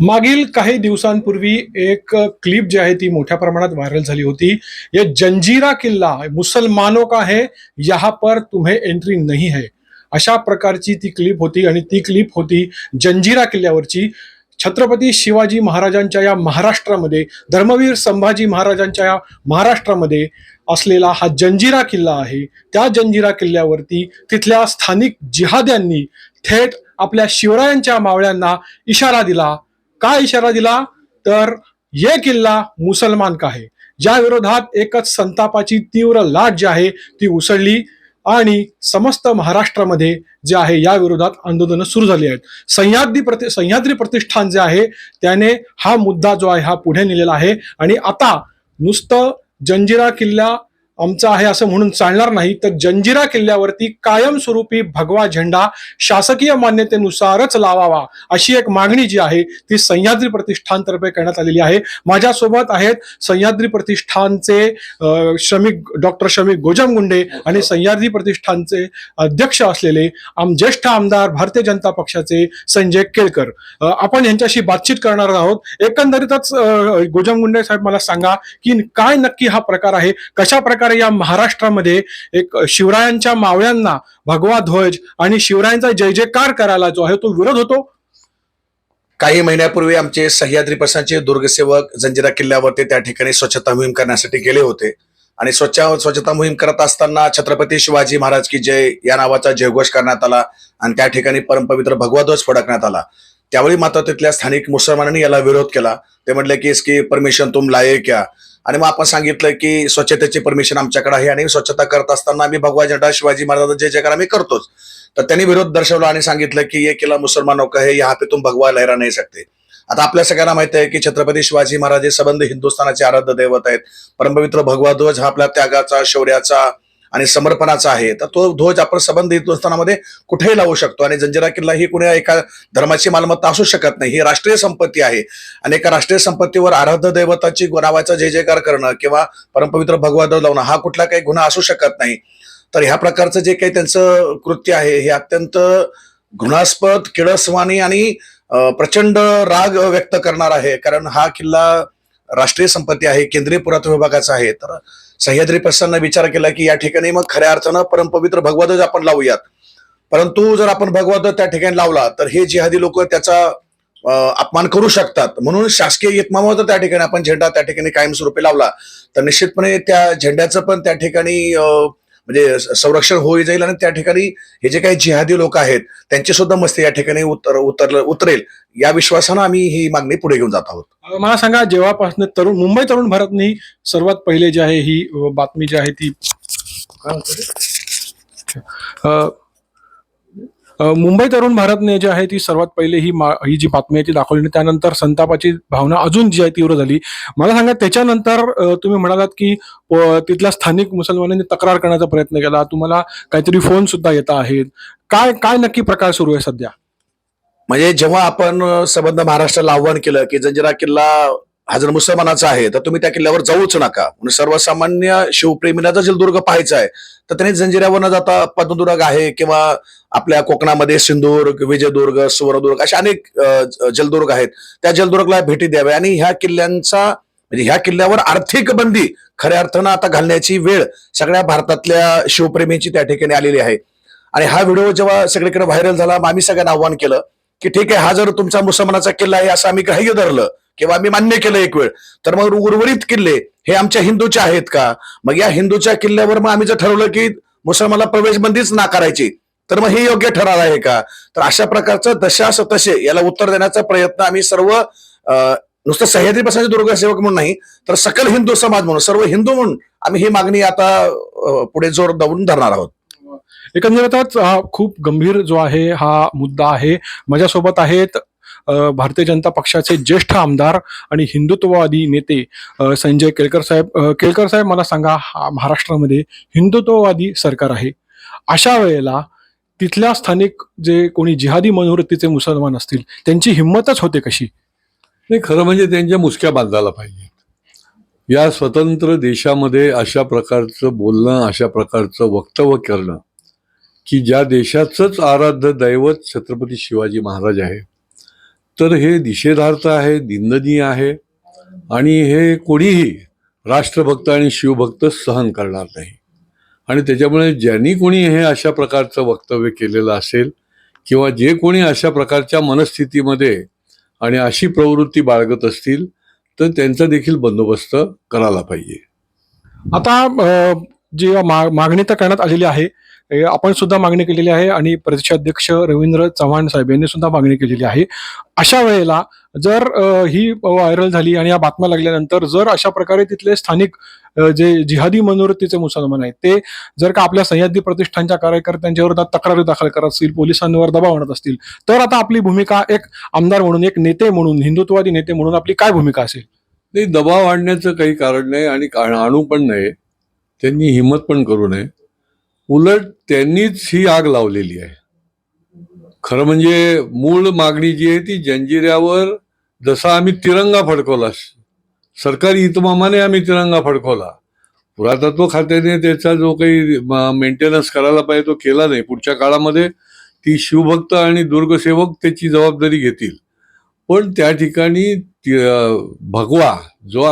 मागील काही दिवसांपूर्वी एक क्लिप जी आहे ती मोठ्या प्रमाणात व्हायरल झाली होती. ये जंजीरा किल्ला मुसलमानों का है, यहाँ पर तुम्हें एंट्री नहीं है, अशा प्रकारची ती क्लिप होती. आणि ती क्लिप होती जंजिरा किल्ल्यावरची. छत्रपती शिवाजी महाराजांच्या या महाराष्ट्रामध्ये, धर्मवीर संभाजी महाराजांच्या या महाराष्ट्रामध्ये असलेला हा जंजिरा किल्ला आहे. त्या जंजिरा किल्ल्यावरती तिथल्या स्थानिक जिहाद्यांनी थेट आपल्या शिवरायांच्या मावळ्यांना इशारा दिला. काय इशारा दिला तर ये किल्ला मुसलमान का है, ज्या विरोधात एकच संतापाची तीव्र लाट जी आहे ती उसळली आणि समस्त महाराष्ट्रामध्ये जे आहे या विरोधात आंदोलनं सुरू झाली आहेत. सह्याद्री प्रतिष्ठान जे आहे त्याने हा मुद्दा जो आहे हा पुढे नेलेला आहे. आणि आता नुसतं जंजिरा किल्ला आमचा आहे असं म्हणून चालणार नाही, तर जंजिरा किल्ल्यावरती कायमस्वरूपी भगवा झेंडा शासकीय मान्यतेनुसारच लावावा अशी एक मागणी जी आहे ती सह्याद्री प्रतिष्ठानतर्फे करण्यात आलेली आहे. माझ्यासोबत आहेत सह्याद्री प्रतिष्ठानचे डॉक्टर शमी गोजमगुंडे आणि सह्याद्री प्रतिष्ठानचे अध्यक्ष असलेले ज्येष्ठ आमदार भारतीय जनता पक्षाचे संजय केळकर. आपण यांच्याशी बातचीत करणार आहोत. एकंदरीतच गोजमगुंडे साहेब, मला सांगा की काय नक्की हा प्रकार आहे, कशा प्रकारे या महाराष्ट्रामध्ये एक शिवरायांच्या मावळ्यांना भगवा ध्वज आणि शिवरायांचा जय जयकार करायला जो आहे तो विरोध होतो. काही महिन्यापूर्वी आमचे सह्याद्री प्रशासनचे दुर्गसेवक जंजिरा किल्ल्यावरती त्या ठिकाणी स्वच्छता मोहीम करण्यासाठी गेले होते. आणि स्वच्छता मोहीम करत असताना छत्रपती शिवाजी महाराज की जय या नावाचा जयघोष करण्यात आला आणि त्या ठिकाणी परमपवित्र भगवा ध्वज फडकण्यात आला. त्यावेळी मात्र तिथल्या स्थानिक मुसलमानांनी याला विरोध केला. ते म्हटले की इसकी परमिशन तुम लाये क्या. आणि मग आपण सांगितलं की स्वच्छतेची परमिशन आमच्याकडे आहे आणि स्वच्छता करत असताना आम्ही भगवा झेंडा शिवाजी महाराजांचा जय जयकार आम्ही करतोच. तर त्यांनी विरोध दर्शवला आणि सांगितलं की ये किला मुसलमानों का है, यहाँ पे तुम भगवा लहरा नहीं सकते. आता आपल्या सगळ्यांना माहिती आहे की छत्रपती शिवाजी महाराज हे संबंध हिंदुस्थानाचे आराध्य दैवत आहेत. परमपवित्र भगवा ध्वज हा आपल्या त्यागाचा, शौर्याचा आणि समर्पणाचा आहे. तर तो ध्वज आपण संबंध हिंदुस्थानामध्ये कुठेही लावू शकतो. आणि जंजिरा किल्ला ही कुणी एका धर्माची मालमत्ता असू शकत नाही, ही राष्ट्रीय संपत्ती आहे. आणि एका राष्ट्रीय संपत्तीवर आराध्य दैवताची नावाचा जय जयकार करणं किंवा परमपवित्र भगवा ध्वज लावणं हा कुठला काही गुन्हा असू शकत नाही. तर ह्या प्रकारचं जे काही त्यांचं कृत्य आहे हे अत्यंत घृणास्पद, किळसवाणी आणि प्रचंड राग व्यक्त करणार आहे. कारण हा किल्ला राष्ट्रीय संपत्ती आहे, केंद्रीय पुरातत्व विभागाचा आहे. तर सह्याद्री प्रशासनाने विचार केला की या ठिकाणी मग खऱ्या अर्थानं परमपवित्र भगवा ध्वज आपण लावूयात. परंतु जर आपण भगवा ध्वज त्या ठिकाणी लावला तर हे जिहादी लोक त्याचा अपमान करू शकतात. म्हणून शासकीय इतमामात त्या ठिकाणी आपण झेंडा त्या ठिकाणी कायमस्वरूपी लावला तर निश्चितपणे त्या झेंड्याचं पण त्या ठिकाणी म्हणजे संरक्षण होई जाईल आणि त्या ठिकाणी हे जे काही जिहादी लोक आहेत त्यांची सुद्धा मस्ती या ठिकाणी उतरेल या विश्वासानं आम्ही ही मागणी पुढे घेऊन जात आहोत. मला सांगा, जेव्हापासून मुंबई तरुण भारतनी सर्वात पहिले जे आहे ही बातमी जी आहे ती मुंबई तरुण भारतने जे आहे ती सर्वात पहिले ही जी बातमी आहे ती दाखवली. त्यानंतर संतापाची भावना अजून जी आहे तीव्र झाली. मला सांगा, त्याच्यानंतर तुम्ही म्हणालात की तिथल्या स्थानिक मुसलमानांनी तक्रार करण्याचा प्रयत्न केला, तुम्हाला काहीतरी फोन सुद्धा येत आहेत. काय काय नक्की प्रकार सुरू आहे सध्या? म्हणजे जेव्हा आपण संबंध महाराष्ट्राला आव्हान केलं की जंजिरा किल्ला हा जर मुसलमानाचा आहे तर तुम्ही त्या किल्ल्यावर जाऊच नका, म्हणजे सर्वसामान्य शिवप्रेमीला जर जलदुर्ग पाहायचा आहे तर त्यांनी जंजिऱ्यावर न जाता पद्मदुर्ग आहे किंवा आपल्या कोकणामध्ये सिंधुदुर्ग, विजयदुर्ग, सुवर्णदुर्ग अशा अनेक जलदुर्ग आहेत, त्या जलदुर्गला भेटी द्याव्या. आणि ह्या किल्ल्यांचा म्हणजे ह्या किल्ल्यावर आर्थिक बंदी खऱ्या अर्थानं आता घालण्याची वेळ सगळ्या भारतातल्या शिवप्रेमींची त्या ठिकाणी आलेली आहे. आणि हा व्हिडिओ जेव्हा सगळीकडे व्हायरल झाला आम्ही सगळ्यांना आव्हान केलं की ठीक आहे, हा जर तुमचा मुसलमानाचा किल्ला आहे असं आम्ही ग्राह्य धरलं किंवा आम्ही मान्य केलं एक वेळ, तर मग उर्वरित किल्ले हे आमच्या हिंदूचे आहेत का? मग या हिंदूच्या किल्ल्यावर मग आम्ही जर ठरवलं की मुसलमानाला प्रवेश बंदीच नाकारायची तर मग हे योग्य ठरणार आहे का? तर अशा प्रकारचं दशास तसे याला उत्तर देण्याचा प्रयत्न आम्ही सर्व नुसतं सह्याद्री प्रशासनाचे दुर्गसेवक म्हणून नाही तर सकल हिंदू समाज म्हणून, सर्व हिंदू म्हणून आम्ही ही मागणी आता पुढे जोर दाबून धरणार आहोत. एकंदरीतच खूप गंभीर जो आहे हा मुद्दा आहे. माझ्यासोबत आहेत भारतीय जनता पक्षाचे ज्येष्ठ आमदार आणि हिंदुत्ववादी नेते संजय केळकर साहेब. केळकर साहेब, मला सांगा, महाराष्ट्रामध्ये हिंदुत्ववादी सरकार आहे, अशा वेळेला तिथल्या स्थानिक जे कोणी जिहादी मनोवृत्तीचे मुसलमान असतील त्यांची हिंमतच होते कशी? नाही, खरं म्हणजे त्यांच्या मुसक्या बांधायला पाहिजे. या स्वतंत्र देशामध्ये अशा प्रकारचं बोलणं, अशा प्रकारचं वक्तव्य करणं की ज्या देशाचंच आराध्य दैवत छत्रपती शिवाजी महाराज आहे, तर हे निषेधार्थ आहे, निंदनीय आहे आणि हे कोणीही राष्ट्रभक्त आणि शिवभक्त सहन करणार नाही. आणि त्याच्यामुळे ज्यांनी कोणी हे अशा प्रकारचं वक्तव्य केलेलं असेल किंवा जे कोणी अशा प्रकारच्या मनस्थितीमध्ये आणि अशी प्रवृत्ती बाळगत असतील तर त्यांचा देखील बंदोबस्त करायला पाहिजे. आता जी मागणी तर करण्यात आलेली आहे, आपण सुद्धा मागणी केलेली आहे आणि प्रदेशाध्यक्ष रवींद्र चव्हाण साहेब यांनी सुद्धा मागणी केलेली आहे. अशा वेळेला जर ही व्हायरल झाली आणि या बातम्या लागल्यानंतर जर अशा प्रकारे तिथले स्थानिक जे जिहादी मनोवृत्तीचे मुसलमान आहेत ते जर का आपल्या सह्याद्री प्रतिष्ठानच्या कार्यकर्त्यांच्या विरोधात तक्रारी दाखल करत असतील, पोलिसांवर दबाव आणत असतील, तर आता आपली भूमिका एक आमदार म्हणून, एक नेते म्हणून, हिंदुत्ववादी नेते म्हणून आपली काय भूमिका असेल? नाही, दबाव आणण्याचं काही कारण नाही आणि आणू पण नाही. त्यांनी हिंमत पण करू नये. उलट त्यांनीच ही आग लावलेली आहे. खरं म्हणजे मूळ मागणी जी आहे ती जंजिऱ्यावर जसा आम्ही तिरंगा फडकवला, सरकारी इतमामाने आम्ही तिरंगा फडकवला, पुरातत्व खात्याने त्याचा जो काही मेंटेनन्स करायला पाहिजे तो केला नाही. पुढच्या काळामध्ये ती शिवभक्त आणि दुर्गसेवक त्याची जबाबदारी घेतील. पण त्या ठिकाणी भगवा जो